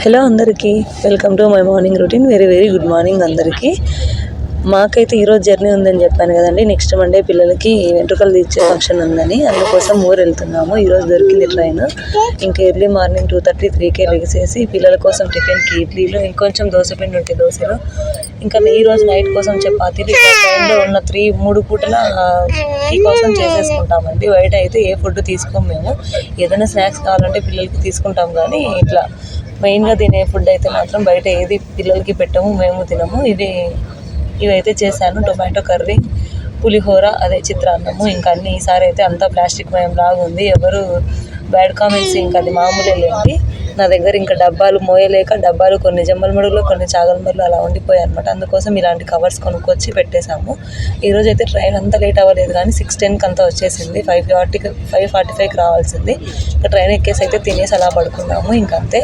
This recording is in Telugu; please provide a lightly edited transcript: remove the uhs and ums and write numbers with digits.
హలో అందరికీ, welcome to my morning routine. Very good morning అందరికీ. మాకైతే ఈరోజు జర్నీ ఉందని చెప్పాను కదండి. నెక్స్ట్ మండే పిల్లలకి వెంట్రుకలు తీర్చే ఫంక్షన్ ఉందని, అందుకోసం ఊరు వెళ్తున్నాము. ఈరోజు దొరికింది ట్రైన్. ఇంకా ఎర్లీ మార్నింగ్ 2:33కే లెగిసేసి పిల్లల కోసం టిఫిన్కి ఇడ్లీలు, ఇంకొంచెం దోశపిండి ఉంటే దోశలు, ఇంకా ఈరోజు నైట్ కోసం చపాతీలు, ట్రైన్లో ఉన్న 3 పూటల టీ కోసం చేసేసుకుంటామండి. బయట అయితే ఏ ఫుడ్ తీసుకోము మేము. ఏదైనా స్నాక్స్ కావాలంటే పిల్లలకి తీసుకుంటాం, కానీ ఇట్లా మెయిన్గా తినే ఫుడ్ అయితే మాత్రం బయట ఏది పిల్లలకి పెట్టము, మేము తినము. ఇవైతే చేశాను. టొమాటో కర్రీ, పులిహోర, అదే చిత్రాన్నము. ఇంకా అన్నీ ఈసారి అయితే అంతా ప్లాస్టిక్ మయం లాగా ఉంది. ఎవరు బ్యాడ్ కామెంట్స్ ఇంకా అది మామూలే లేండి. నా దగ్గర ఇంకా డబ్బాలు మోయలేక కొన్ని జమ్మల మడుగులో, కొన్ని చాగలమడుగులో అలా ఉండిపోయాయి అనమాట. అందుకోసం ఇలాంటి కవర్స్ కొనుక్కొచ్చి పెట్టేశాము. ఈరోజు అయితే ట్రైన్ అంతా లేట్ అవ్వలేదు, కానీ 6:10కి అంతా వచ్చేసింది. 5:45కి రావాల్సింది. ఇంకా ట్రైన్ ఎక్కేసి అయితే తినేసి అలా పడుకున్నాము. ఇంకంతే.